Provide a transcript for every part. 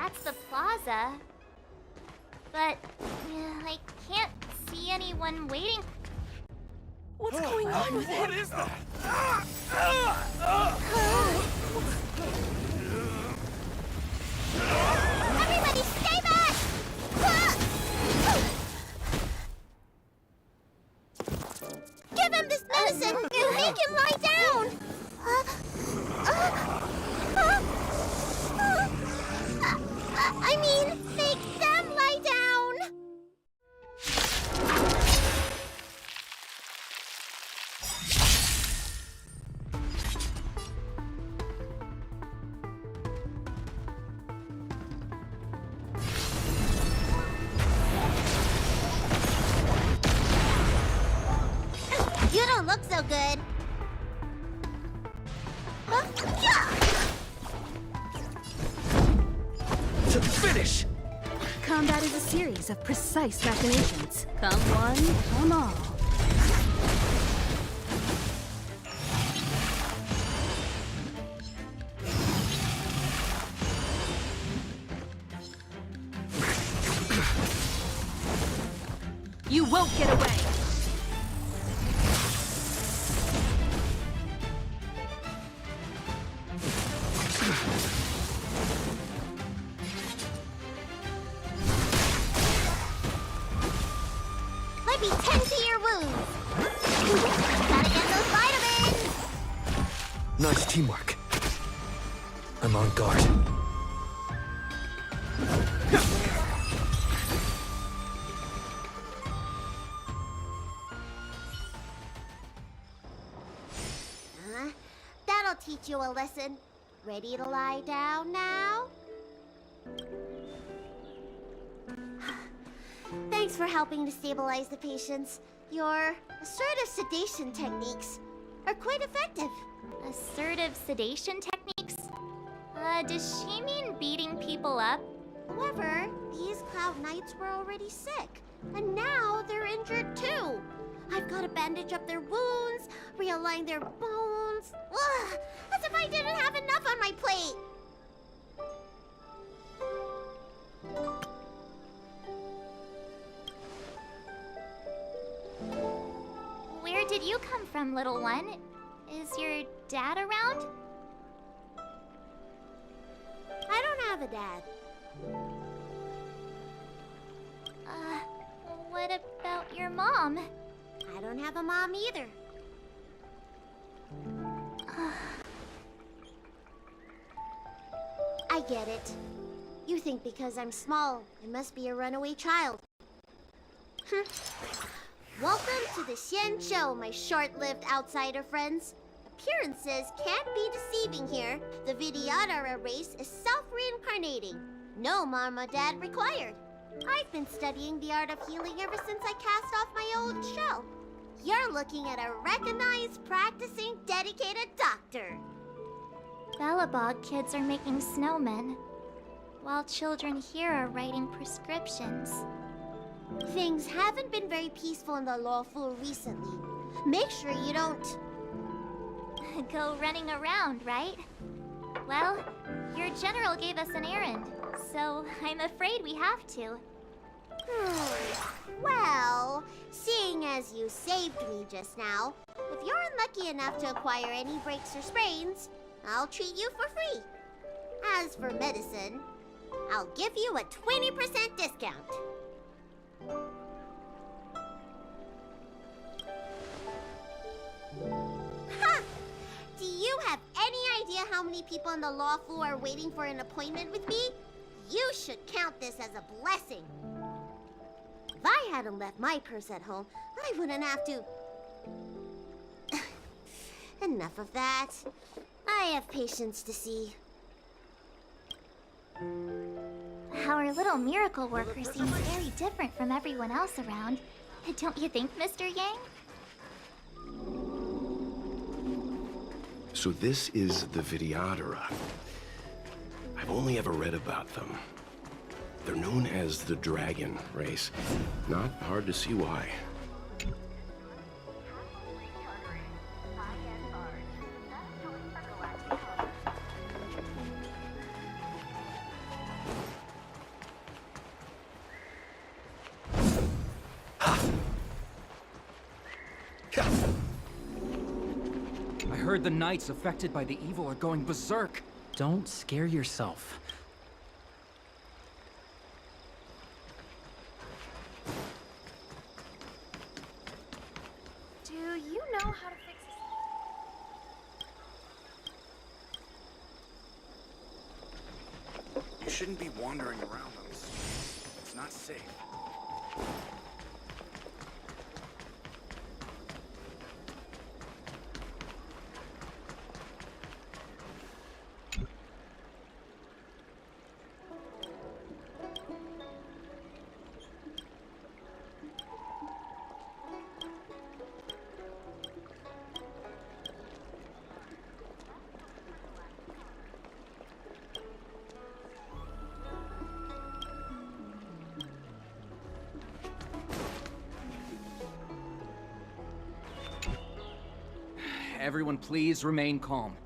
that's the plaza. But I can't see anyone waiting. What's going on with him? What is that? Everybody stay back! Give him this medicine! Make him lie down! I mean, make them lie down! You don't look so good. To the finish! Combat is a series of precise machinations. Come one, come all. You won't get away! Let me tend to your wounds. Gotta get those vitamins. Nice teamwork. I'm on guard. That'll teach you a lesson. Ready to lie down now? Thanks for helping to stabilize the patients. Your assertive sedation techniques are quite effective. Assertive sedation techniques? Does she mean beating people up? However, these Cloud Knights were already sick, and now they're injured too. I've got to bandage up their wounds, realign their bones. Ugh, as if I didn't have enough on my plate. Where did you come from, little one? Is your dad around? I don't have a dad. What about your mom? I don't have a mom either. I get it. You think because I'm small, I must be a runaway child. Welcome to the Xian Show, my short-lived outsider friends. Appearances can't be deceiving here. The Vidyadhara race is self-reincarnating. No mom or dad required. I've been studying the art of healing ever since I cast off my old shell. You're looking at a recognized, practicing, dedicated doctor. Bellabog kids are making snowmen, while children here are writing prescriptions. Things haven't been very peaceful in the lawful recently. Make sure you don't go running around, right? Well, your general gave us an errand, so I'm afraid we have to. Well, seeing as you saved me just now, if you're unlucky enough to acquire any breaks or sprains, I'll treat you for free. As for medicine, I'll give you a 20% discount. Ha! Do you have any idea how many people on the law floor are waiting for an appointment with me? You should count this as a blessing. If I hadn't left my purse at home, I wouldn't have to... Enough of that. I have patients to see. Our little miracle worker seems very different from everyone else around. Don't you think, Mr. Yang? So this is the Vidyadhara. I've only ever read about them. They're known as the Dragon race. Not hard to see why. heard the knights affected by the evil are going berserk. Don't scare yourself. Do you know how to fix this? You shouldn't be wandering around on this. It's not safe. Everyone please remain calm.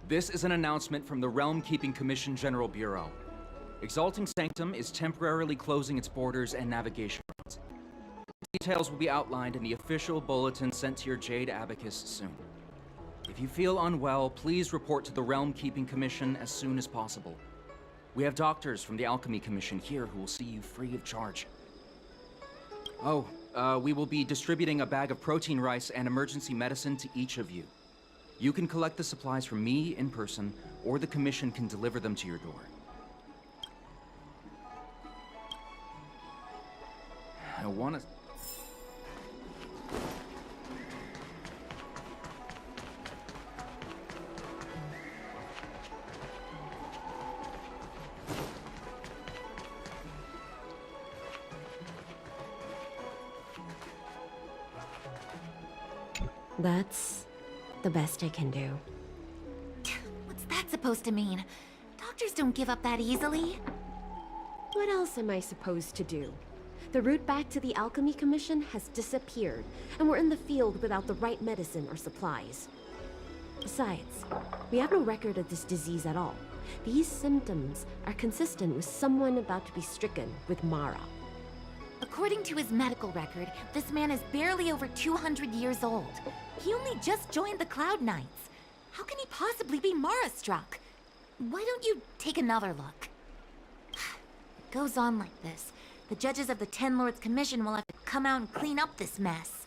This is an announcement from the Realm Keeping Commission General Bureau. Exalting Sanctum is temporarily closing its borders and navigation routes. Details will be outlined in the official bulletin sent to your Jade Abacus soon. If you feel unwell, please report to the Realm Keeping Commission as soon as possible. We have doctors from the Alchemy Commission here who will see you free of charge. Oh, we will be distributing a bag of protein rice and emergency medicine to each of you. You can collect the supplies from me in person, or the Commission can deliver them to your door. I want to... That's the best I can do. What's that supposed to mean? Doctors don't give up that easily. What else am I supposed to do? The route back to the Alchemy Commission has disappeared, and we're in the field without the right medicine or supplies. Besides, we have no record of this disease at all. These symptoms are consistent with someone about to be stricken with Mara. According to his medical record, this man is barely over 200 years old. He only just joined the Cloud Knights. How can he possibly be Mara-struck? Why don't you take another look? It goes on like this. The judges of the Ten Lords Commission will have to come out and clean up this mess.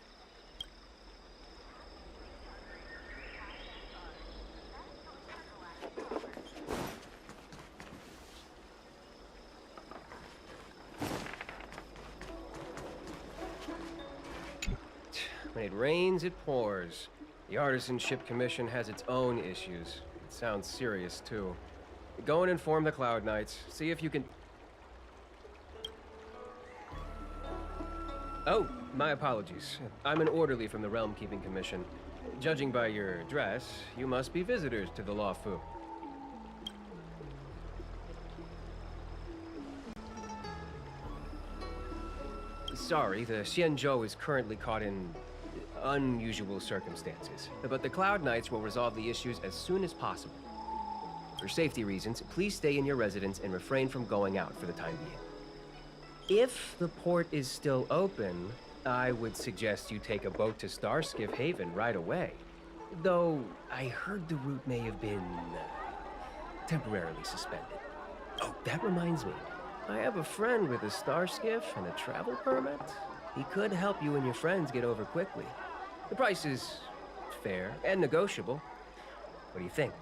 When it rains, it pours. The Artisanship Commission has its own issues. It sounds serious, too. Go and inform the Cloud Knights. See if you can... Oh, my apologies. I'm an orderly from the Realm Keeping Commission. Judging by your dress, you must be visitors to the Lawfu. Sorry, the Xianzhou is currently caught in unusual circumstances, but the Cloud Knights will resolve the issues as soon as possible. For safety reasons, please stay in your residence and refrain from going out for the time being. If the port is still open, I would suggest you take a boat to Starskiff Haven right away. Though, I heard the route may have been temporarily suspended. Oh, that reminds me. I have a friend with a Starskiff and a travel permit. He could help you and your friends get over quickly. The price is fair and negotiable. What do you think?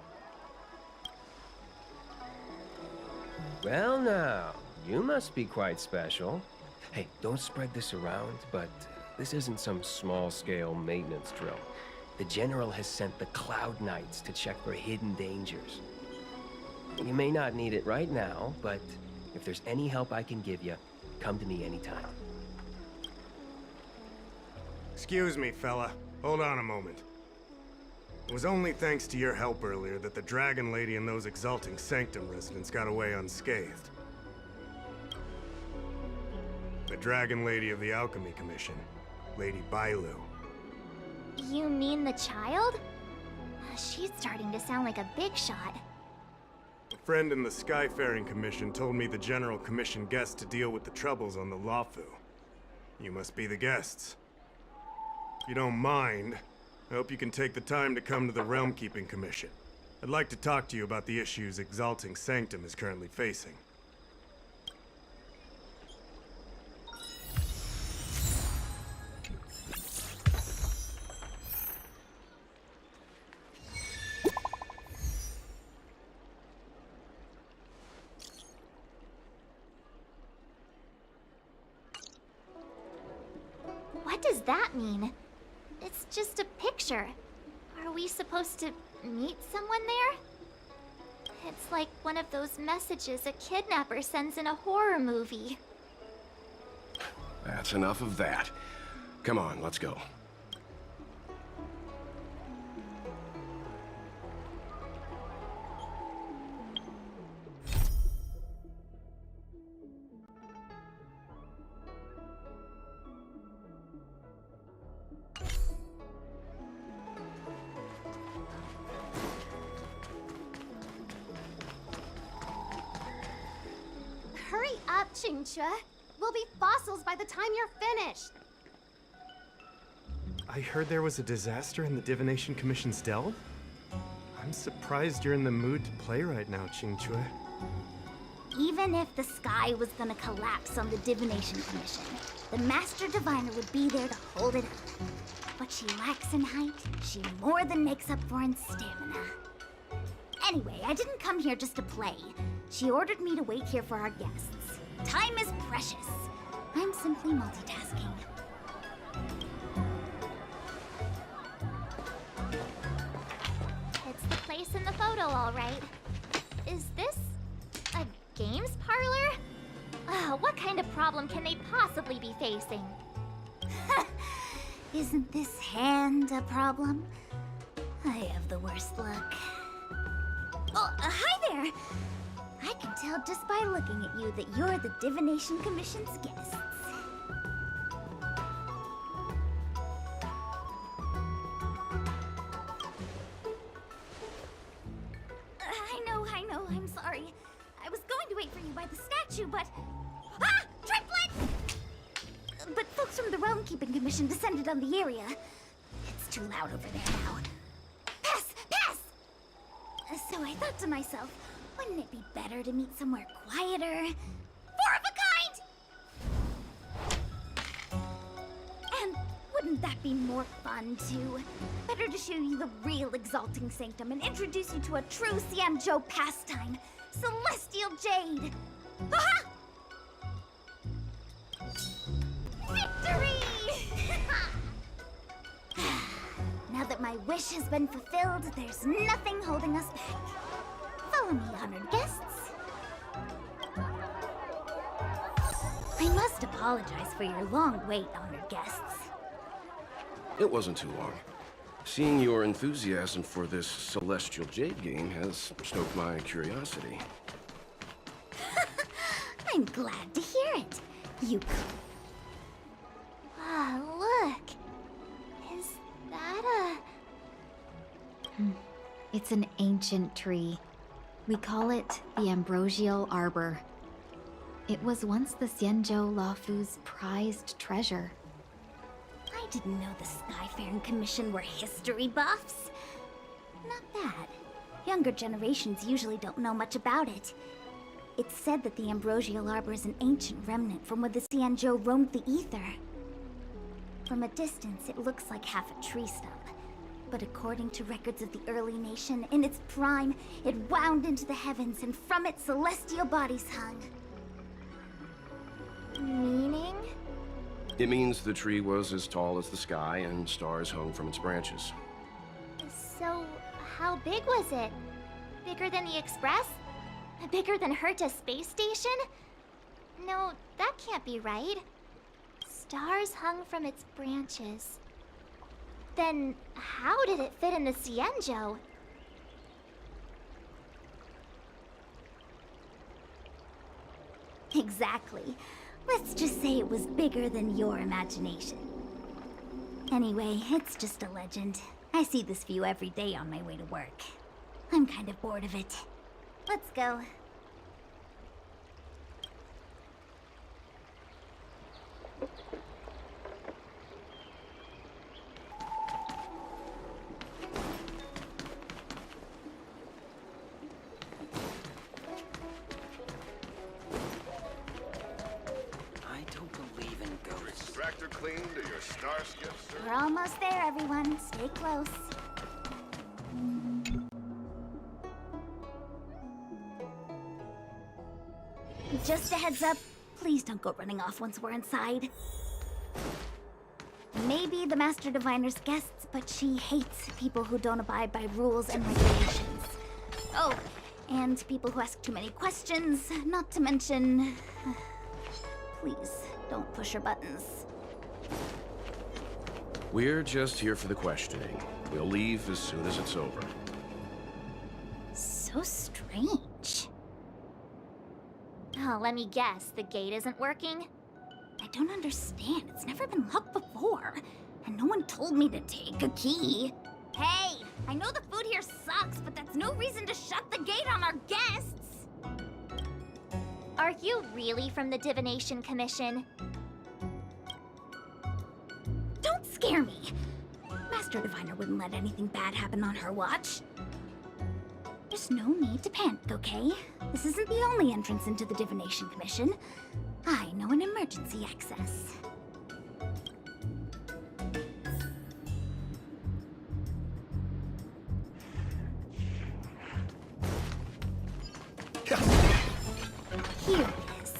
Well now, you must be quite special. Hey, don't spread this around, but this isn't some small-scale maintenance drill. The General has sent the Cloud Knights to check for hidden dangers. You may not need it right now, but if there's any help I can give you, come to me anytime. Excuse me, fella. Hold on a moment. It was only thanks to your help earlier that the Dragon Lady and those Exalting Sanctum residents got away unscathed. The Dragon Lady of the Alchemy Commission, Lady Bailu. You mean the child? She's starting to sound like a big shot. A friend in the Skyfaring Commission told me the General commissioned guests to deal with the troubles on the Lawfu. You must be the guests. If you don't mind, I hope you can take the time to come to the Realm Keeping Commission. I'd like to talk to you about the issues Exalting Sanctum is currently facing. What does that mean? It's just a picture. Are we supposed to meet someone there? It's like one of those messages a kidnapper sends in a horror movie. That's enough of that. Come on, let's go. Hurry up, Qingque. We'll be fossils by the time you're finished. I heard there was a disaster in the Divination Commission's delve? I'm surprised you're in the mood to play right now, Qingque. Even if the sky was gonna collapse on the Divination Commission, the Master Diviner would be there to hold it up. What she lacks in height, she more than makes up for in stamina. Anyway, I didn't come here just to play. She ordered me to wait here for our guests. Time is precious. I'm simply multitasking. It's the place in the photo, all right. Is this a games parlor? What kind of problem can they possibly be facing? Isn't this hand a problem? I have the worst luck. Oh, hi there! I can tell just by looking at you that you're the Divination Commission's guests. I know, I'm sorry. I was going to wait for you by the statue, but... Ah! Triplet! But folks from the Realm Keeping Commission descended on the area. It's too loud over there now. Pass! Pass! So I thought to myself, wouldn't it be better to meet somewhere quieter? Four of a kind! And wouldn't that be more fun, too? Better to show you the real Exalting Sanctum and introduce you to a true Xianzhou pastime, Celestial Jade! Aha! Victory! Now that my wish has been fulfilled, there's nothing holding us back. Follow me, honored guests. I must apologize for your long wait, honored guests. It wasn't too long. Seeing your enthusiasm for this Celestial Jade game has stoked my curiosity. I'm glad to hear it. You... Ah, look. Is that a... It's an ancient tree. We call it the Ambrosial Arbor. It was once the Xianzhou Luofu's prized treasure. I didn't know the Skyfaring Commission were history buffs. Not bad. Younger generations usually don't know much about it. It's said that the Ambrosial Arbor is an ancient remnant from when the Xianzhou roamed the ether. From a distance, it looks like half a tree stump. But according to records of the early nation, in its prime, it wound into the heavens and from it celestial bodies hung. Meaning? It means the tree was as tall as the sky and stars hung from its branches. So, how big was it? Bigger than the Express? Bigger than Herta's space station? No, that can't be right. Stars hung from its branches. Then, how did it fit in the Xianzhou? Exactly. Let's just say it was bigger than your imagination. Anyway, it's just a legend. I see this view every day on my way to work. I'm kind of bored of it. Let's go. clean to your starskin, sir? We're almost there, everyone. Stay close. Just a heads up, please don't go running off once we're inside. Maybe the Master Diviner's guests, but she hates people who don't abide by rules and regulations. Oh, and people who ask too many questions, not to mention... Please, don't push her buttons. We're just here for the questioning. We'll leave as soon as it's over. So strange. Oh, let me guess. The gate isn't working? I don't understand. It's never been locked before. And no one told me to take a key. Hey, I know the food here sucks, but that's no reason to shut the gate on our guests! Are you really from the Divination Commission? Don't scare me! Master Diviner wouldn't let anything bad happen on her watch. There's no need to panic, okay? This isn't the only entrance into the Divination Commission. I know an emergency access. Here it is.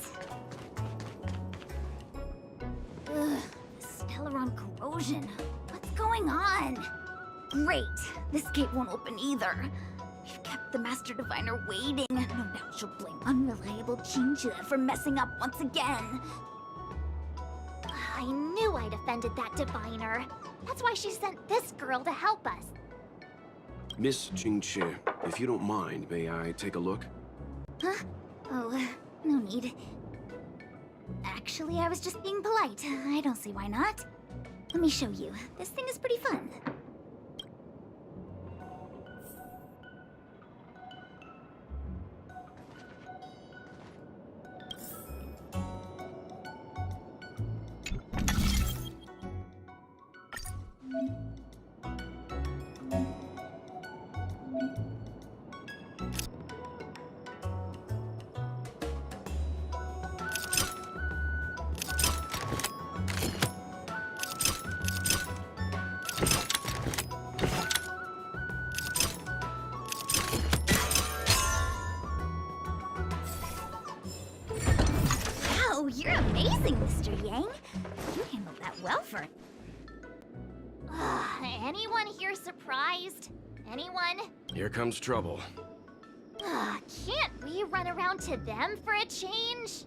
Ugh, Stellaron corrosion. What's going on? Great. This gate won't open either. We've kept the Master Diviner waiting. No doubt she'll blame unreliable Chinchilla for messing up once again. I knew I'd offended that diviner. That's why she sent this girl to help us. Miss Jingqi, if you don't mind, may I take a look? Huh? Oh, no need. Actually, I was just being polite. I don't see why not. Let me show you. This thing is pretty fun. Wow, you're amazing, Mr. Yang. You handled that well for... Anyone here surprised? Anyone? Here comes trouble. Can't we run around to them for a change?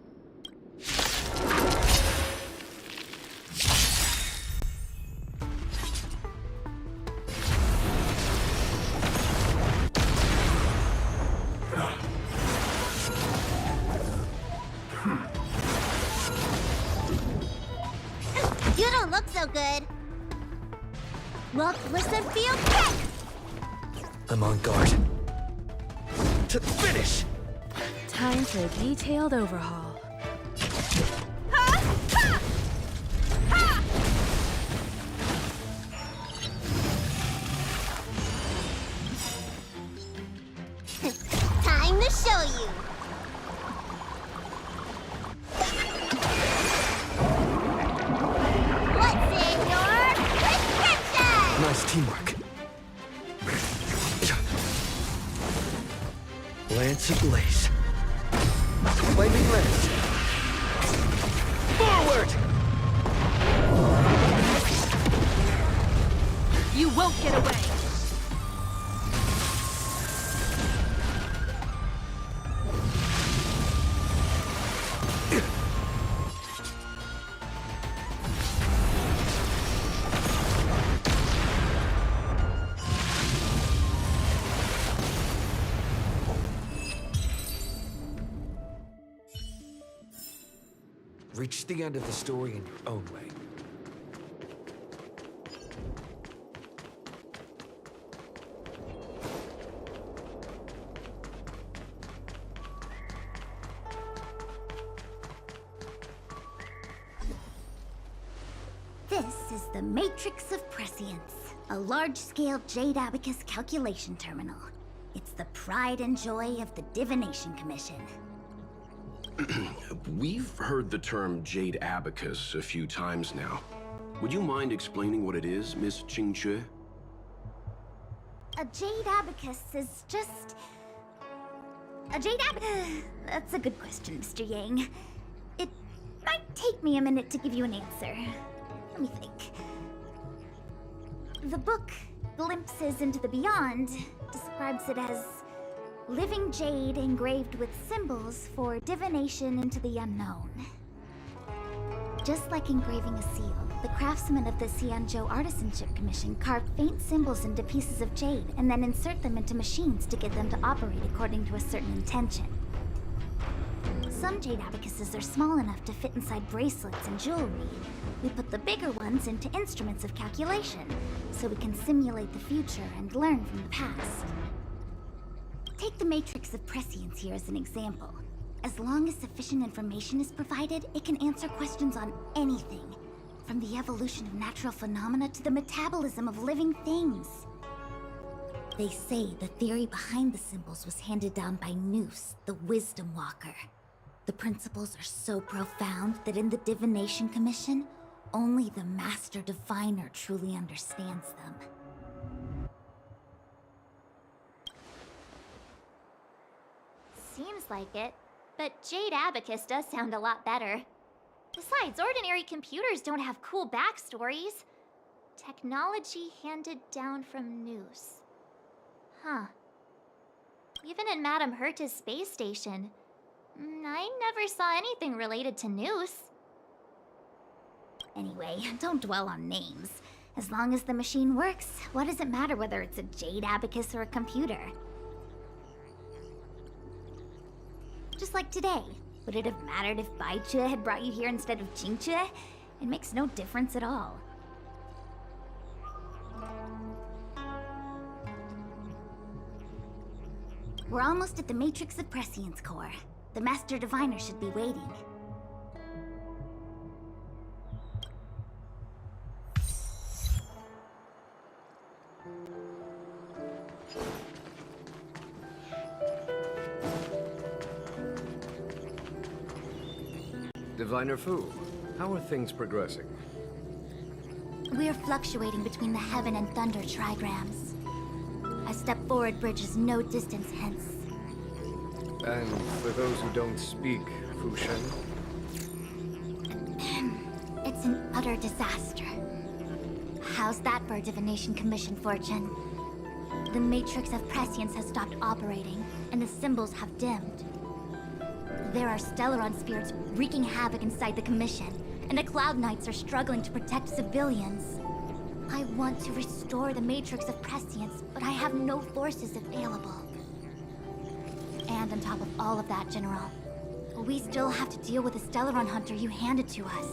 You don't look so good. Look, listen, feel, kick! I'm on guard. To the finish! Time for a detailed overhaul. Time to show you. What's in your prescription? Nice teamwork. Lance ablaze. Flaming lance. Forward! You won't get away! Reach the end of the story in your own way. This is the Matrix of Prescience, a large-scale Jade Abacus calculation terminal. It's the pride and joy of the Divination Commission. We've heard the term Jade Abacus a few times now. Would you mind explaining what it is, Miss Qingque? A jade abacus is just... A jade That's a good question, Mr. Yang. It might take me a minute to give you an answer. Let me think. The book, Glimpses into the Beyond, describes it as living jade engraved with symbols for divination into the unknown. Just like engraving a seal, the craftsmen of the Xianzhou Artisanship Commission carve faint symbols into pieces of jade and then insert them into machines to get them to operate according to a certain intention. Some jade abacuses are small enough to fit inside bracelets and jewelry. We put the bigger ones into instruments of calculation, so we can simulate the future and learn from the past. Take the matrix of prescience here as an example. As long as sufficient information is provided, it can answer questions on anything, from the evolution of natural phenomena to the metabolism of living things. They say the theory behind the symbols was handed down by Noose, the Wisdom Walker. The principles are so profound that in the Divination Commission, only the Master Diviner truly understands them. Seems like it, but Jade Abacus does sound a lot better. Besides, ordinary computers don't have cool backstories. Technology handed down from Noose. Huh. Even in Madame Herta's space station, I never saw anything related to Noose. Anyway, don't dwell on names. As long as the machine works, what does it matter whether it's a jade abacus or a computer? Just like today. Would it have mattered if Baichue had brought you here instead of Qingque? It makes no difference at all. We're almost at the Matrix of Prescience core. The Master Diviner should be waiting. Diviner Fu, how are things progressing? We're fluctuating between the Heaven and Thunder trigrams. A step forward bridges no distance hence. And for those who don't speak Fu Shen? It's an utter disaster. How's that for a Divination Commission fortune? The Matrix of Prescience has stopped operating, and the symbols have dimmed. There are Stellaron spirits wreaking havoc inside the Commission, and the Cloud Knights are struggling to protect civilians. I want to restore the Matrix of Prescience, but I have no forces available. And on top of all of that, General, we still have to deal with the Stellaron Hunter you handed to us.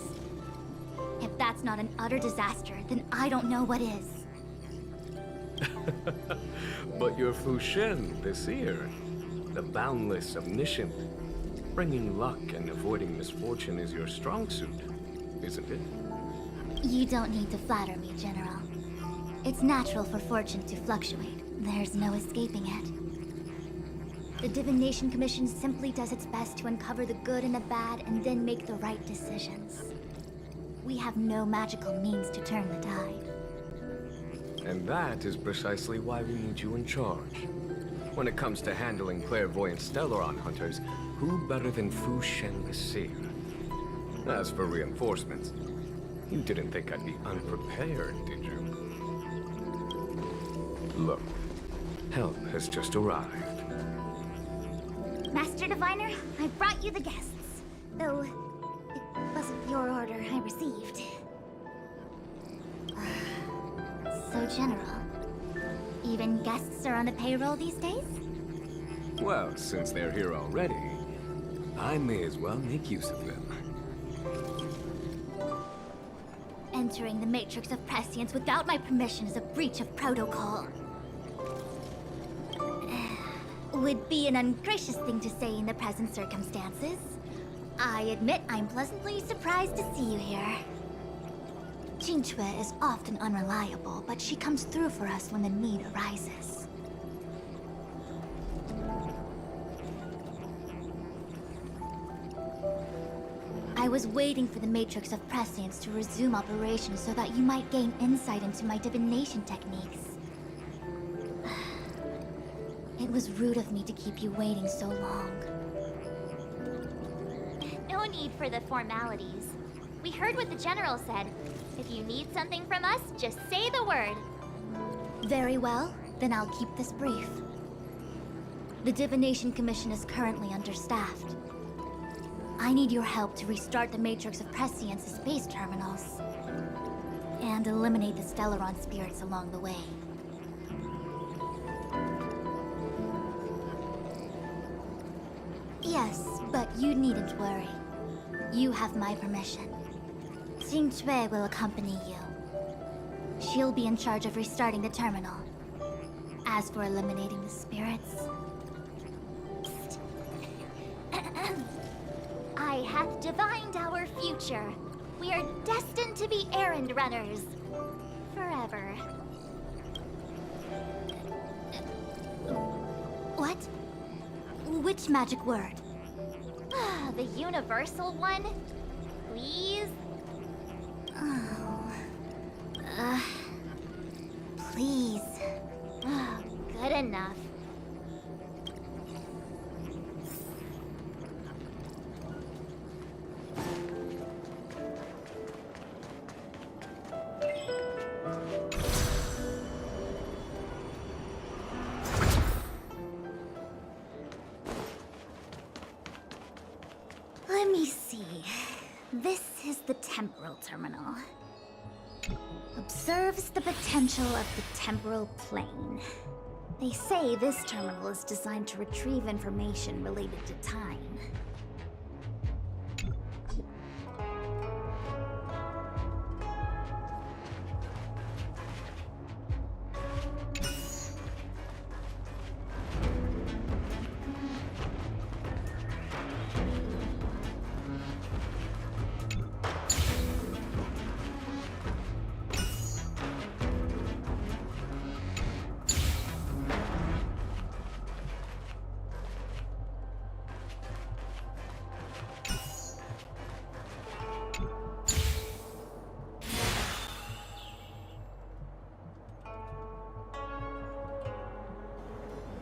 If that's not an utter disaster, then I don't know what is. But you're Fu Shen, the seer. The boundless, omniscient. Bringing luck and avoiding misfortune is your strong suit, isn't it? You don't need to flatter me, General. It's natural for fortune to fluctuate. There's no escaping it. The Divination Commission simply does its best to uncover the good and the bad and then make the right decisions. We have no magical means to turn the tide. And that is precisely why we need you in charge. When it comes to handling clairvoyant Stellaron hunters, who better than Fu Shen the Seer? As for reinforcements, you didn't think I'd be unprepared, did you? Look, help has just arrived. Master Diviner, I brought you the guests. Though, it wasn't your order I received. So, General, even guests are on the payroll these days? Well, since they're here already, I may as well make use of them. Entering the Matrix of Prescience without my permission is a breach of protocol. Would be an ungracious thing to say in the present circumstances. I admit I'm pleasantly surprised to see you here. Qingque is often unreliable, but she comes through for us when the need arises. I was waiting for the Matrix of Prescience to resume operations so that you might gain insight into my divination techniques. It was rude of me to keep you waiting so long. No need for the formalities. We heard what the General said. If you need something from us, just say the word. Very well, then I'll keep this brief. The Divination Commission is currently understaffed. I need your help to restart the Matrix of Prescience's space terminals. And eliminate the Stellaron spirits along the way. Yes, but you needn't worry. You have my permission. Xing Cui will accompany you. She'll be in charge of restarting the terminal. As for eliminating the spirits... I hath divined our future. We are destined to be errand runners. Forever. What? Which magic word? The universal one? Please? Oh. Please. Good enough. Let me see. This is the temporal terminal. Observes the potential of the temporal plane. They say this terminal is designed to retrieve information related to time.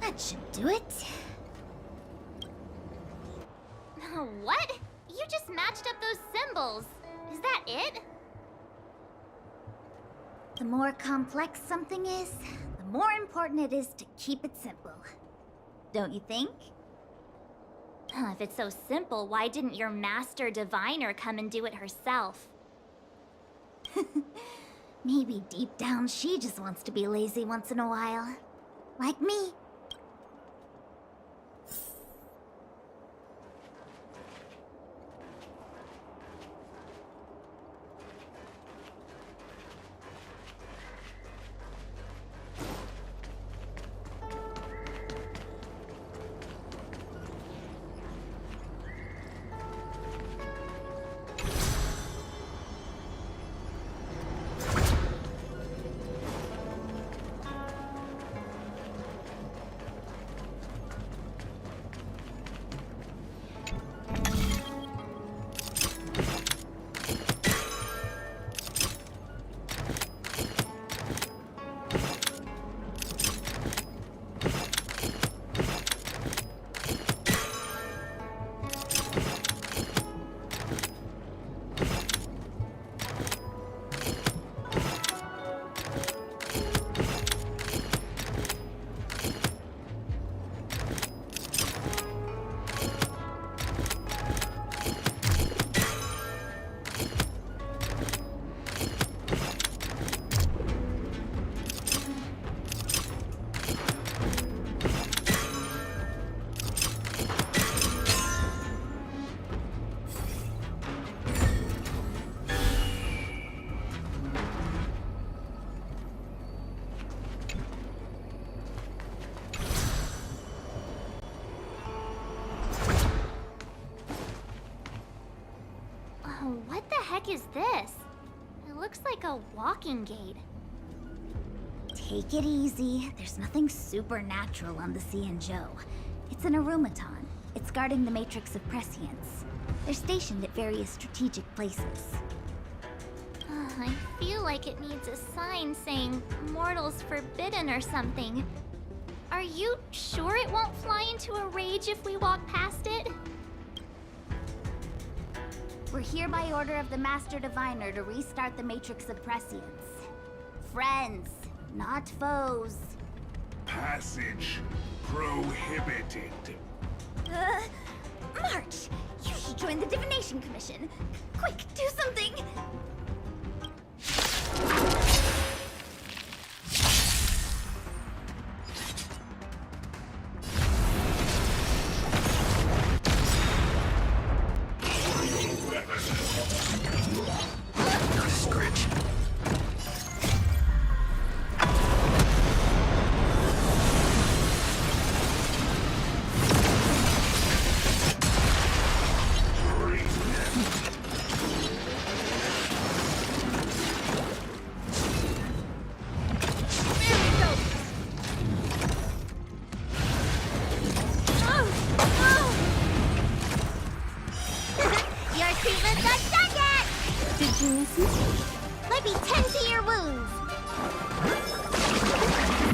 That should do it. What? You just matched up those symbols. Is that it? The more complex something is, the more important it is to keep it simple. Don't you think? If it's so simple, why didn't your master diviner come and do it herself? Maybe deep down she just wants to be lazy once in a while. Like me. What the heck is this? It looks like a walking gate. Take it easy. There's nothing supernatural on the Xianzhou. It's an aromaton. It's guarding the Matrix of Prescience. They're stationed at various strategic places. I feel like it needs a sign saying mortals forbidden or something. Are you sure it won't fly into a rage if we walk past it? We're here by order of the Master Diviner to restart the Matrix of Prescience. Friends, not foes. Passage prohibited. March! You should join the Divination Commission. Quick, do something! Not a scratch. Your treatment's not done yet! Did you miss it? Let me tend to your wounds!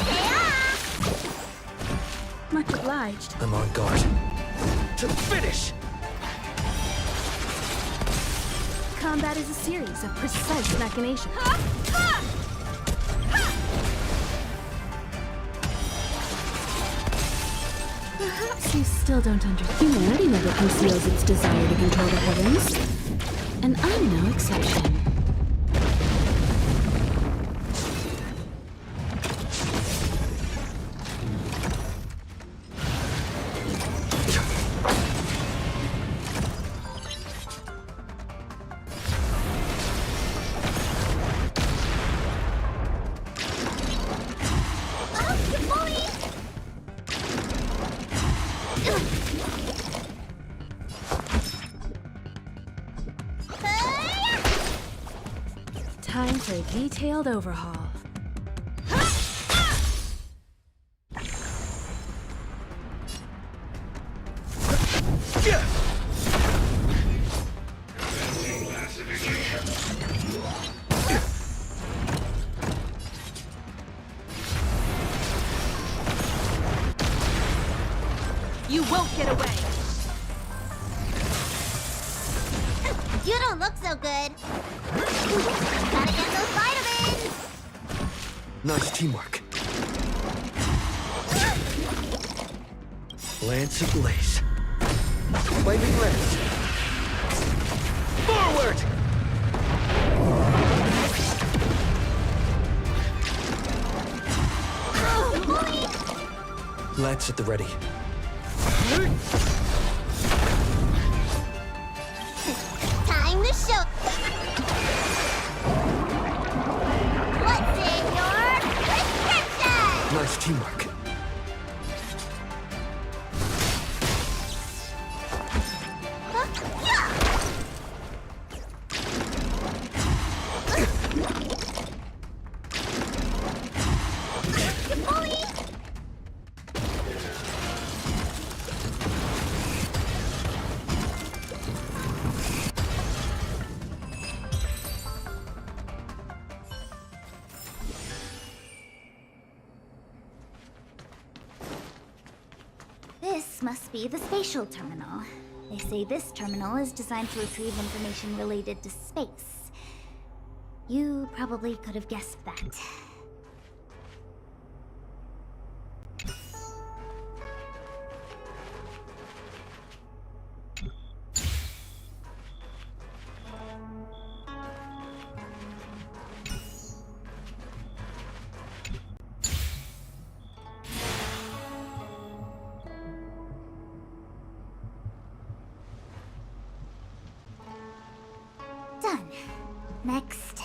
Yeah! Much obliged. I'm on guard. To the finish! Combat is a series of precise machinations. Perhaps you still don't understand. Humanity never conceals its desire to control the heavens. And I'm no exception. Time for a detailed overhaul. You won't get away! You don't look so good. Gotta get those vitamins! Nice teamwork. Lance ablaze. Flaming lance. Forward! Lance at the ready. Time to show. What's in your prescription? Nice teamwork. This must be the spatial terminal. They say this terminal is designed to retrieve information related to space. You probably could have guessed that. Done. Next.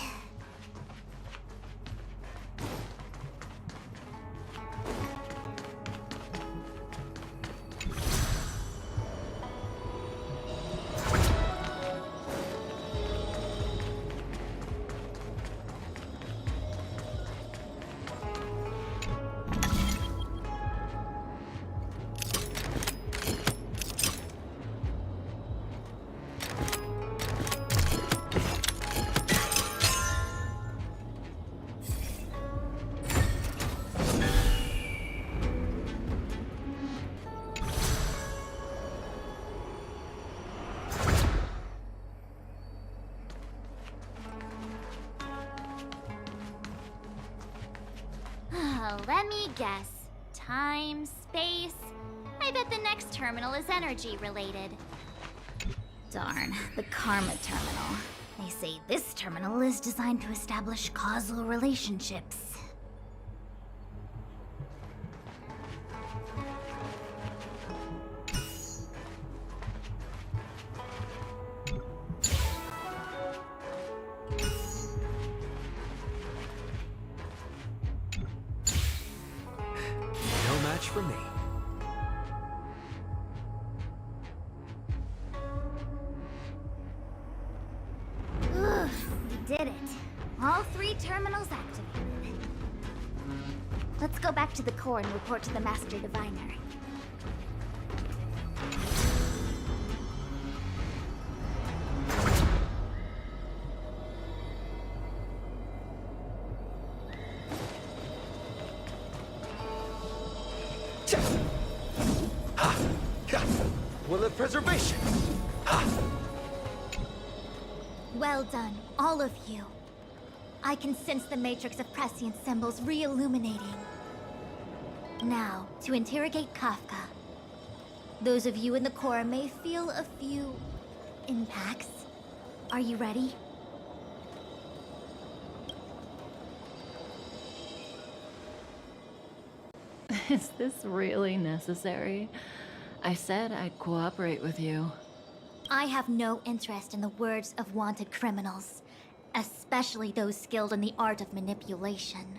let me guess. Time, space. I bet the next terminal is energy related. Darn, the Karma Terminal. They say this terminal is designed to establish causal relationships. No match for me. Ugh, we did it. All 3 terminals activated. Let's go back to the core and report to the Master Diviner. Will of preservation. Well done, all of you. I can sense the matrix of prescient symbols re-illuminating. Now, to interrogate Kafka. Those of you in the core may feel a few impacts. Are you ready? Is this really necessary? I said I'd cooperate with you. I have no interest in the words of wanted criminals, especially those skilled in the art of manipulation.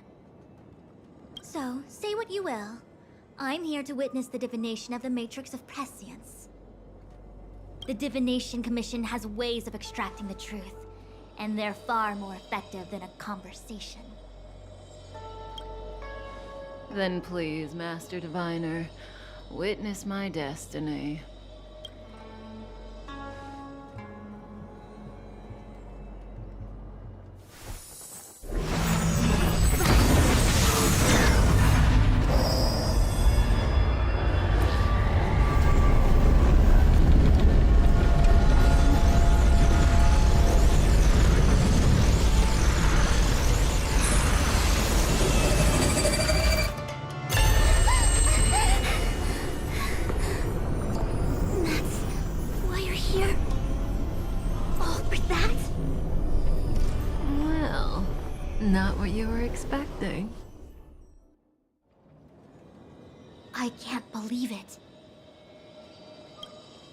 So, say what you will. I'm here to witness the divination of the Matrix of Prescience. The Divination Commission has ways of extracting the truth, and they're far more effective than a conversation. Then please, Master Diviner, witness my destiny. Not what you were expecting. I can't believe it.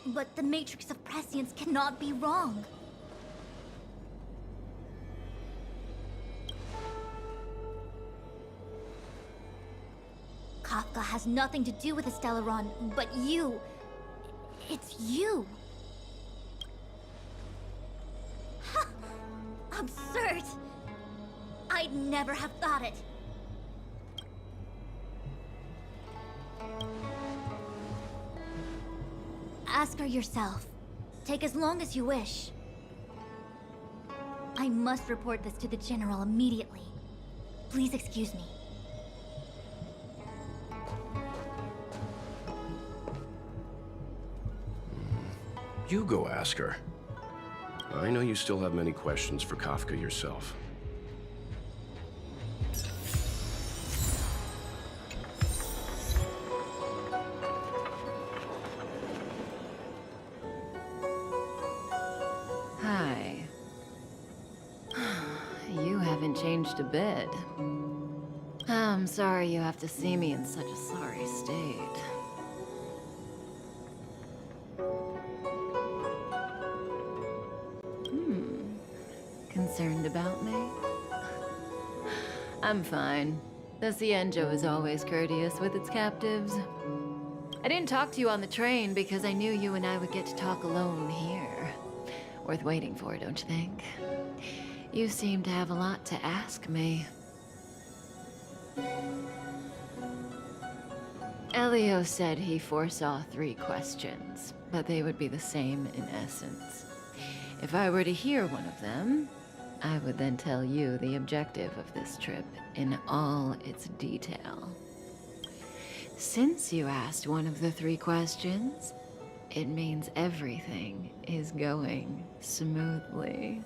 But the Matrix of Prescience cannot be wrong. Kafka has nothing to do with the Stellaron, but you... It's you. Ha! Absurd! I'd never have thought it. Ask her yourself. Take as long as you wish. I must report this to the General immediately. Please excuse me. You go ask her. I know you still have many questions for Kafka yourself. Hi. You haven't changed a bit. I'm sorry you have to see me in such a sorry state. Concerned about me? I'm fine. The Cienjo is always courteous with its captives. I didn't talk to you on the train because I knew you and I would get to talk alone here. Worth waiting for, don't you think? You seem to have a lot to ask me. Elio said he foresaw 3 questions, but they would be the same in essence. If I were to hear one of them, I would then tell you the objective of this trip in all its detail. Since you asked one of the 3 questions, it means everything is going smoothly.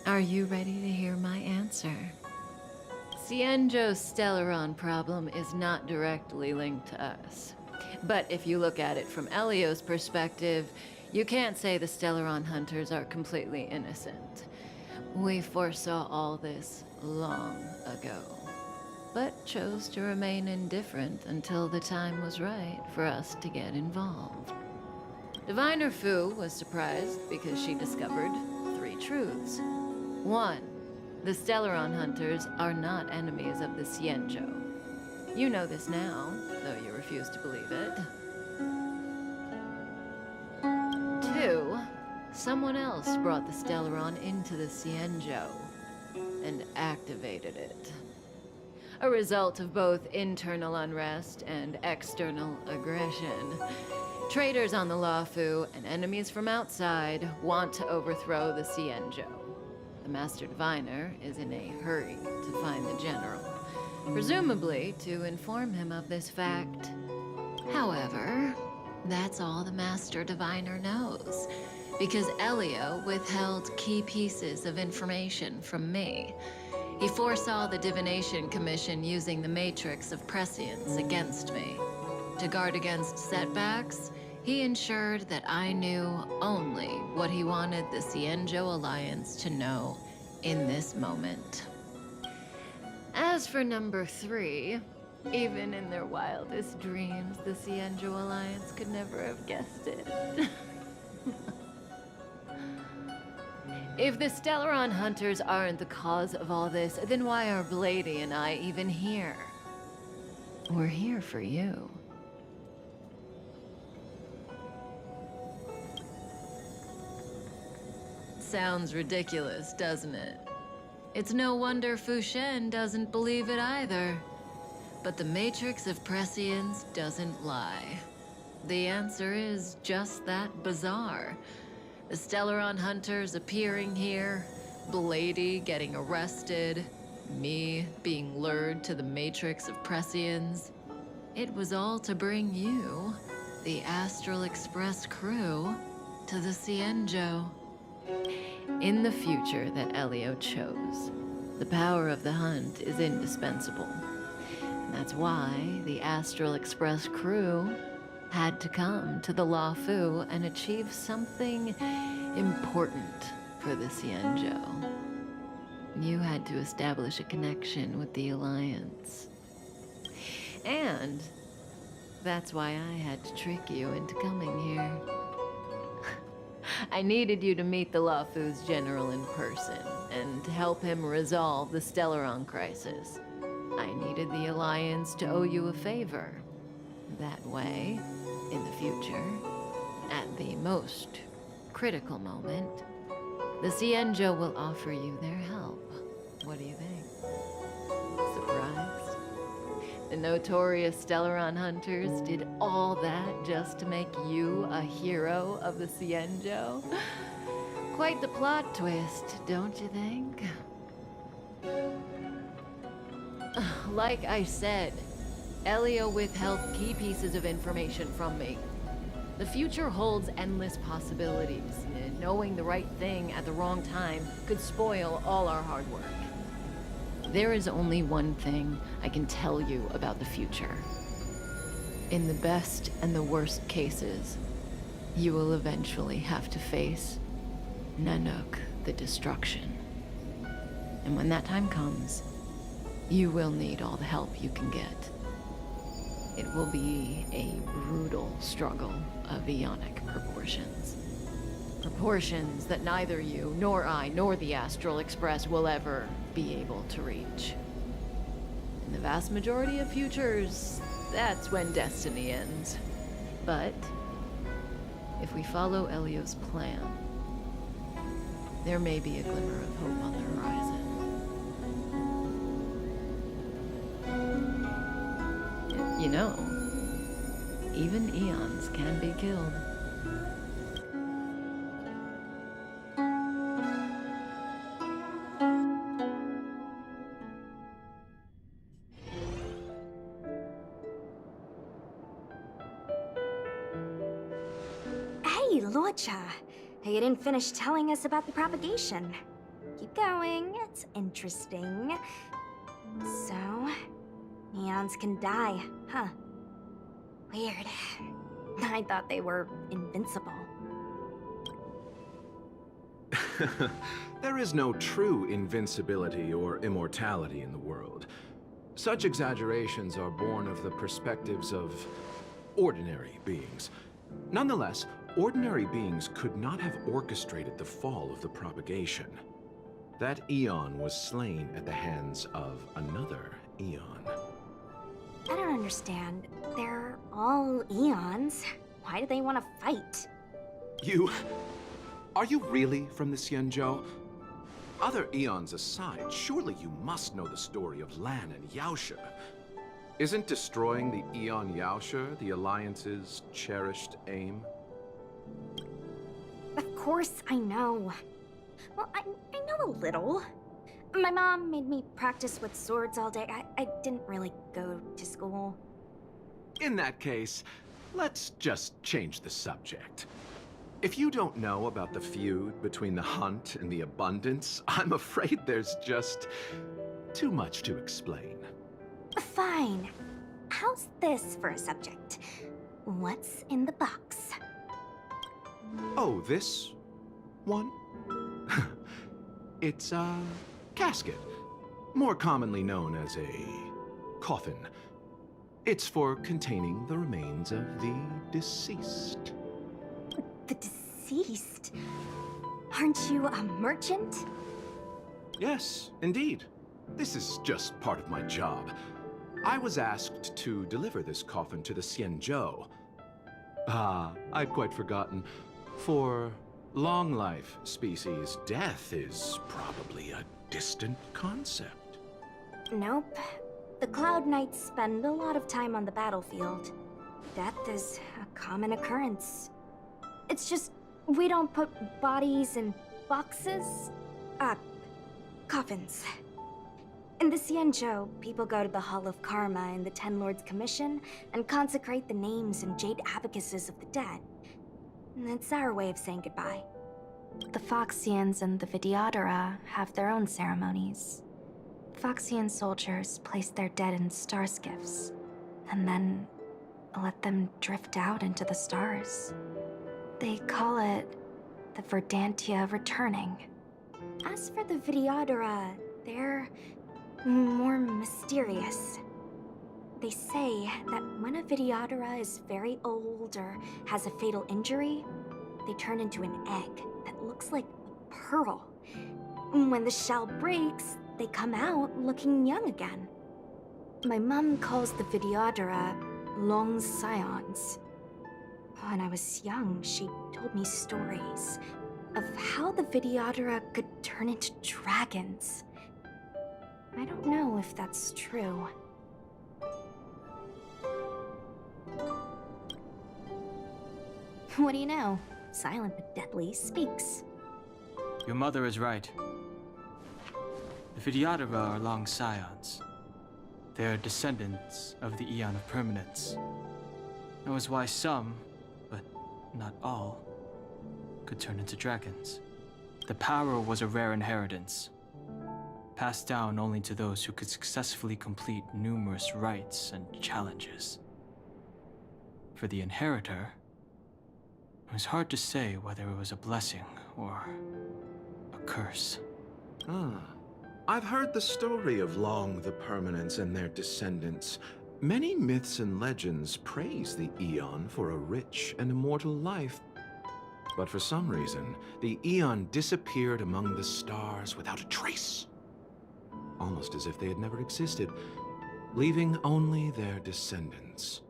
Are you ready to hear my answer? Cienjo's Stellaron problem is not directly linked to us. But if you look at it from Elio's perspective, you can't say the Stellaron hunters are completely innocent. We foresaw all this long ago, but chose to remain indifferent until the time was right for us to get involved. Diviner Fu was surprised because she discovered 3 truths. 1. The Stellaron hunters are not enemies of the Cienjo. You know this now, though you refuse to believe it. 2. Someone else brought the Stellaron into the Cienjo and activated it. A result of both internal unrest and external aggression. Traitors on the Luofu and enemies from outside want to overthrow the Cienjo. The Master Diviner is in a hurry to find the General, presumably to inform him of this fact. However, that's all the Master Diviner knows, because Elio withheld key pieces of information from me. He foresaw the Divination Commission using the Matrix of Prescience against me. To guard against setbacks, he ensured that I knew only what he wanted the Cienjo Alliance to know in this moment. As for number 3, even in their wildest dreams, the Cienjo Alliance could never have guessed it. If the Stellaron hunters aren't the cause of all this, then why are Blady and I even here? We're here for you. Sounds ridiculous, doesn't it? It's no wonder Fu Shen doesn't believe it either. But the Matrix of Prescience doesn't lie. The answer is just that bizarre. The Stellaron hunters appearing here, Blady getting arrested, me being lured to the Matrix of Prescience. It was all to bring you, the Astral Express crew, to the Cienjo. In the future that Elio chose, the power of the hunt is indispensable. And that's why the Astral Express crew had to come to the Luofu and achieve something important for the Cienjo. You had to establish a connection with the Alliance. And that's why I had to trick you into coming here. I needed you to meet the Luofu's general in person and to help him resolve the Stellaron crisis. I needed the Alliance to owe you a favor. That way, in the future, at the most critical moment, the Cienjo will offer you their help. What do you think? Surprised? The notorious Stellaron hunters did all that just to make you a hero of the Cienjo? Quite the plot twist, don't you think? Like I said, Elio withheld key pieces of information from me. The future holds endless possibilities, and knowing the right thing at the wrong time could spoil all our hard work. There is only one thing I can tell you about the future. In the best and the worst cases, you will eventually have to face Nanook the Destruction. And when that time comes, you will need all the help you can get. It will be a brutal struggle of Ionic proportions. Proportions that neither you, nor I, nor the Astral Express will ever be able to reach. In the vast majority of futures, that's when destiny ends. But if we follow Elio's plan, there may be a glimmer of hope on the horizon. You know, even eons can be killed. Hey, Lorcha. You didn't finish telling us about the propagation. Keep going, it's interesting. So, eons can die, huh? Weird. I thought they were invincible. There is no true invincibility or immortality in the world. Such exaggerations are born of the perspectives of ordinary beings. Nonetheless, ordinary beings could not have orchestrated the fall of the propagation. That eon was slain at the hands of another eon. I don't understand. They're all eons. Why do they want to fight? Are you really from the Xianzhou? Other eons aside, surely you must know the story of Lan and Yaoshe. Isn't destroying the Eon Yaoshe the Alliance's cherished aim? Of course I know. Well, I know a little. My mom made me practice with swords all day. I didn't really go to school. In that case, let's just change the subject. If you don't know about the feud between the Hunt and the Abundance, I'm afraid there's just too much to explain. Fine. How's this for a subject? What's in the box? Oh, this one? It's a casket, more commonly known as a coffin. It's for containing the remains of the deceased. The deceased? Aren't you a merchant? Yes, indeed. This is just part of my job. I was asked to deliver this coffin to the Xianzhou. I'd quite forgotten. For long life species, death is probably a distant concept. Nope. The Cloud Knights spend a lot of time on the battlefield. Death is a common occurrence. It's just, we don't put bodies in boxes? Coffins. In the Xianzhou, people go to the Hall of Karma in the Ten Lords Commission and consecrate the names and jade abacuses of the dead. It's our way of saying goodbye. The Foxians and the Vidyadhara have their own ceremonies. Foxian soldiers place their dead in star skiffs, and then let them drift out into the stars. They call it the Verdantia returning. As for the Vidyadhara, they're more mysterious. They say that when a Vidyadhara is very old or has a fatal injury, they turn into an egg that looks like a pearl. When the shell breaks, they come out looking young again. My mom calls the Vidyadhara long scions. When I was young, she told me stories of how the Vidyadhara could turn into dragons. I don't know if that's true. What do you know? Silent but deadly speaks. Your mother is right. The Vidyadhara are long scions. They are descendants of the Eon of Permanence. That was why some, but not all, could turn into dragons. The power was a rare inheritance, passed down only to those who could successfully complete numerous rites and challenges. For the inheritor, it was hard to say whether it was a blessing or a curse. I've heard the story of Long the Permanence and their descendants. Many myths and legends praise the Eon for a rich and immortal life. But for some reason, the Eon disappeared among the stars without a trace. Almost as if they had never existed, leaving only their descendants.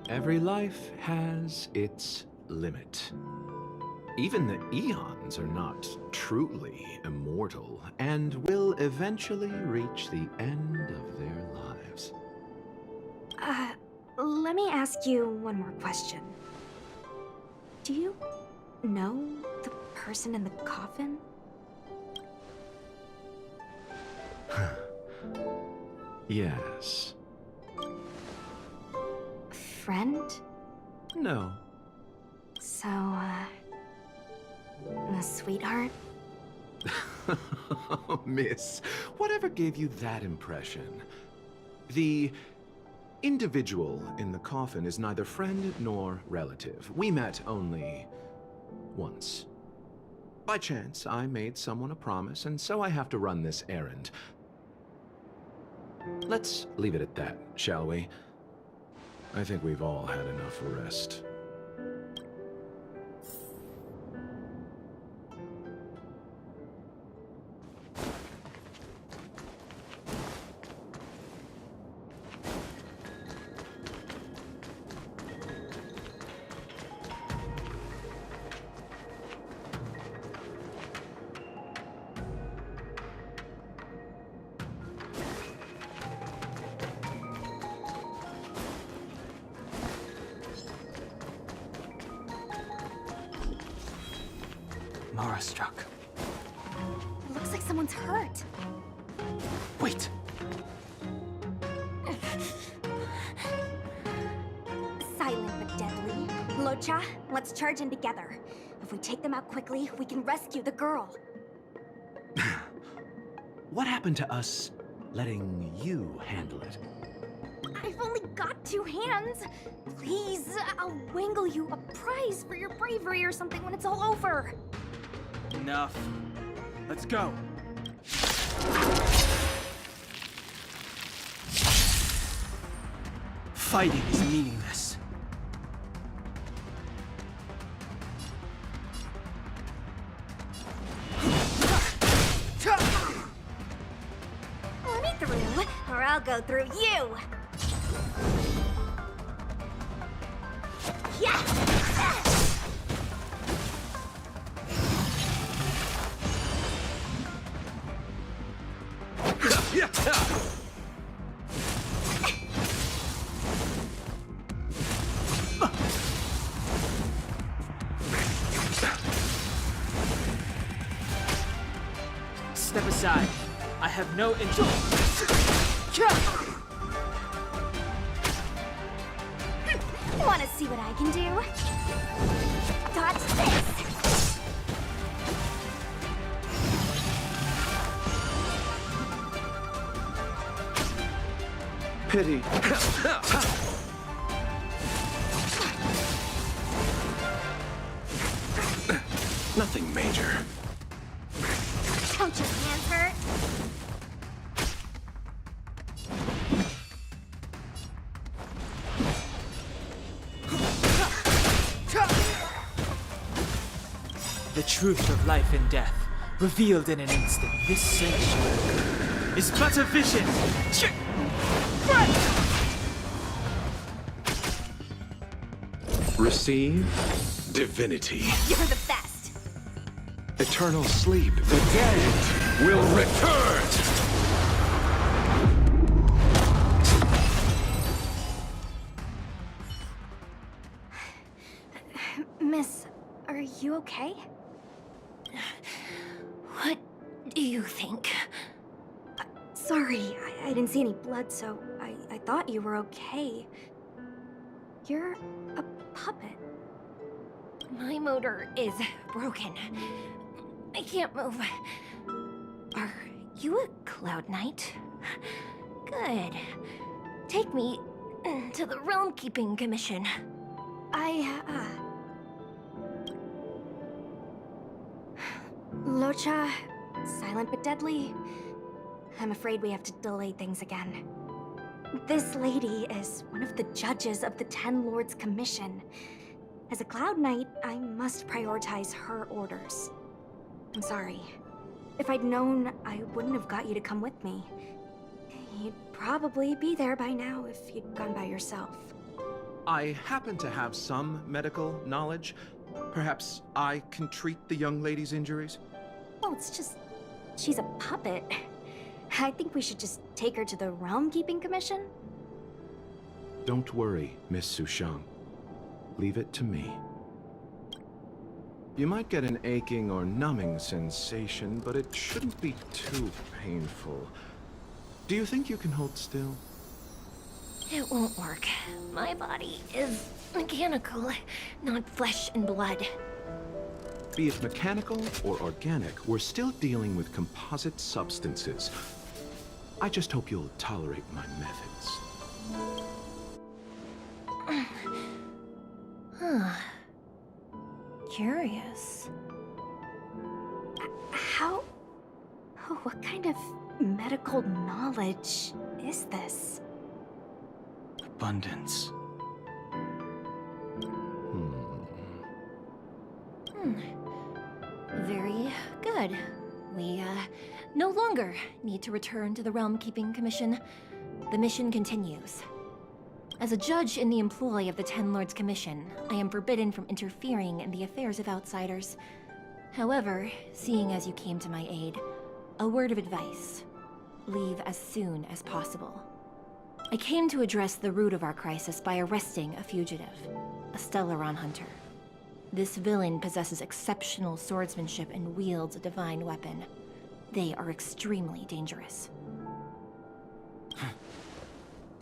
Every life has its limit. Even the Eons are not truly immortal and will eventually reach the end of their lives. Let me ask you one more question. Do you know the person in the coffin? Yes. Friend? No. So, a sweetheart? Miss, whatever gave you that impression? The individual in the coffin is neither friend nor relative. We met only once. By chance, I made someone a promise, and so I have to run this errand. Let's leave it at that, shall we? I think we've all had enough rest. Mara struck. Looks like someone's hurt. Wait! Silent but deadly. Locha, let's charge in together. If we take them out quickly, we can rescue the girl. What happened to us letting you handle it? I've only got 2 hands. Please, I'll wangle you a prize for your bravery or something when it's all over. Enough. Let's go. Fighting is meaningless. Let me through, or I'll go through you. Yeah! Step aside. I have no interest. Wanna see what I can do? Dodge this! Pity. Nothing major. Don't your hands hurt? The truth of life and death, revealed in an instant. This sanctuary is but a vision. Receive divinity. You're the best. Eternal sleep. The dead will return. Miss, are you okay? What do you think? Sorry, I didn't see any blood, so I thought you were okay. You're a puppet. My motor is broken. I can't move. Are you a Cloud Knight? Good. Take me to the Realm Keeping Commission. Locha, silent but deadly. I'm afraid we have to delay things again. This lady is one of the judges of the Ten Lords Commission. As a Cloud Knight, I must prioritize her orders. I'm sorry. If I'd known, I wouldn't have got you to come with me. You'd probably be there by now if you'd gone by yourself. I happen to have some medical knowledge. Perhaps I can treat the young lady's injuries? Well, it's just... she's a puppet. I think we should just take her to the Realm Keeping Commission. Don't worry, Miss Sushang. Leave it to me. You might get an aching or numbing sensation, but it shouldn't be too painful. Do you think you can hold still? It won't work. My body is mechanical, not flesh and blood. Be it mechanical or organic, we're still dealing with composite substances. I just hope you'll tolerate my methods. Huh. Curious. How? Oh, what kind of medical knowledge is this? Abundance. Very good. We, no longer need to return to the Realm Keeping Commission. The mission continues. As a judge in the employ of the Ten Lords Commission, I am forbidden from interfering in the affairs of outsiders. However, seeing as you came to my aid, a word of advice. Leave as soon as possible. I came to address the root of our crisis by arresting a fugitive, a Stellaron hunter. This villain possesses exceptional swordsmanship and wields a divine weapon. They are extremely dangerous.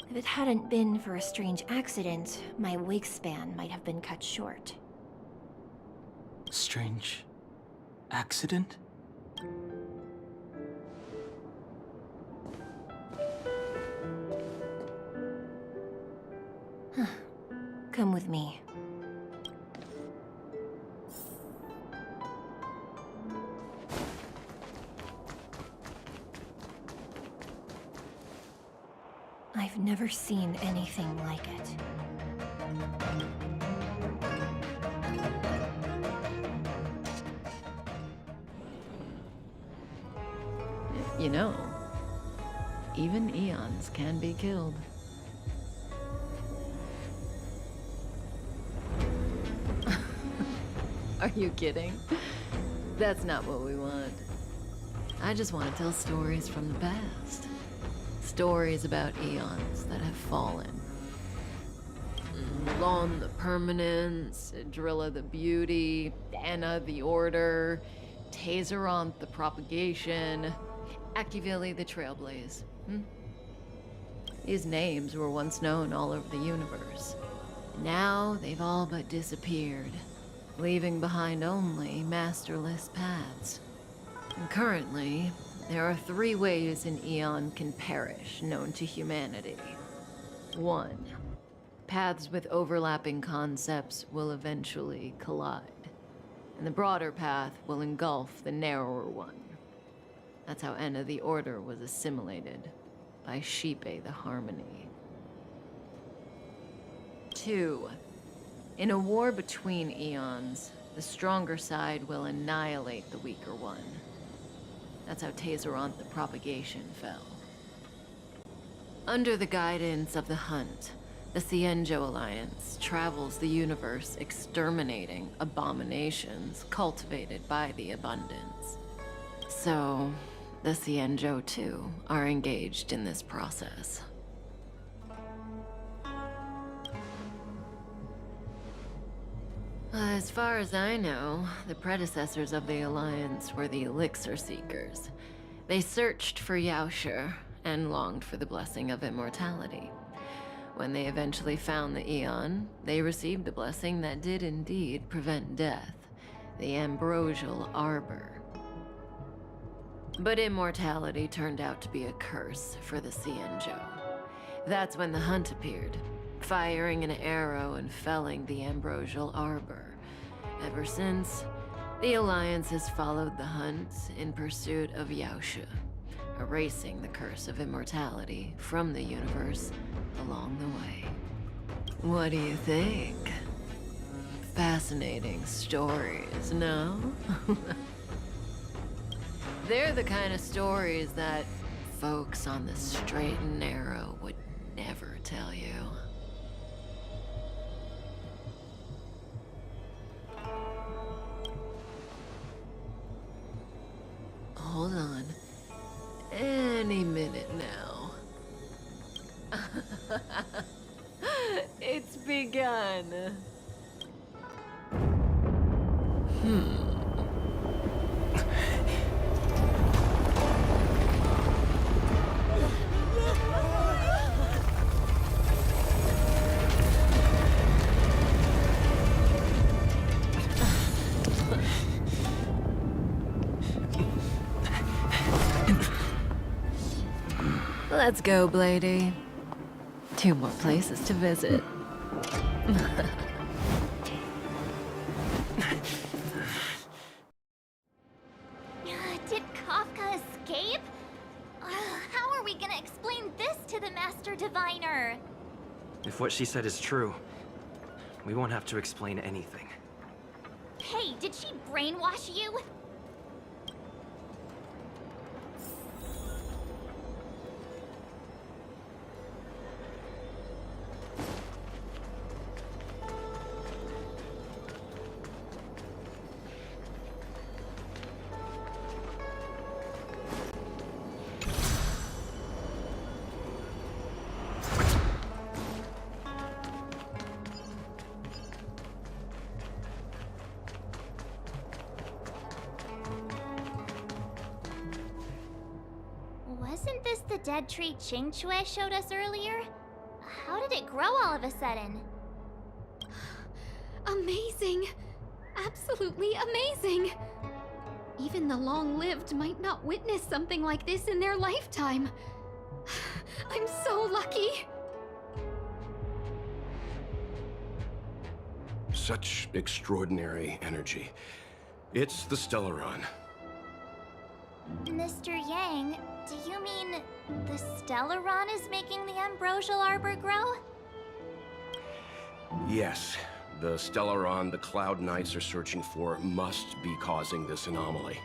If it hadn't been for a strange accident, my wake span might have been cut short. Strange accident? Come with me. I've never seen anything like it. You know, even eons can be killed. Are you kidding? That's not what we want. I just want to tell stories from the past. Stories about eons that have fallen. Lon the Permanence, Drilla the Beauty, Anna the Order, Tazeronth the Propagation, Akivili the Trailblaze. These names were once known all over the universe. Now they've all but disappeared, leaving behind only masterless paths. And currently, there are 3 ways an eon can perish known to humanity. 1. Paths with overlapping concepts will eventually collide, and the broader path will engulf the narrower one. That's how Enna the Order was assimilated by Shipe the Harmony. 2. In a war between eons, the stronger side will annihilate the weaker one. That's how Tazeronth the Propagation fell. Under the guidance of the Hunt, the Cienjo Alliance travels the universe exterminating abominations cultivated by the Abundance. So, the Cienjo too are engaged in this process. As far as I know, the predecessors of the Alliance were the Elixir Seekers. They searched for Yaoshi and longed for the blessing of immortality. When they eventually found the Eon, they received the blessing that did indeed prevent death, the Ambrosial Arbor. But immortality turned out to be a curse for the Cienjo. That's when the Hunt appeared, firing an arrow and felling the Ambrosial Arbor. Ever since, the Alliance has followed the Hunt in pursuit of Yaoshi, erasing the curse of immortality from the universe along the way. What do you think? Fascinating stories, no? They're the kind of stories that folks on the straight and narrow would never tell you. Hold on. Any minute now. It's begun. Let's go, Blady. 2 more places to visit. Did Kafka escape? How are we gonna explain this to the Master Diviner? If what she said is true, we won't have to explain anything. Hey, did she brainwash you? Wasn't this the dead tree Qingque showed us earlier? How did it grow all of a sudden? Amazing! Absolutely amazing! Even the long-lived might not witness something like this in their lifetime. I'm so lucky! Such extraordinary energy. It's the Stellaron. Mr. Yang, do you mean the Stellaron is making the ambrosial arbor grow? Yes, the Stellaron the Cloud Knights are searching for must be causing this anomaly.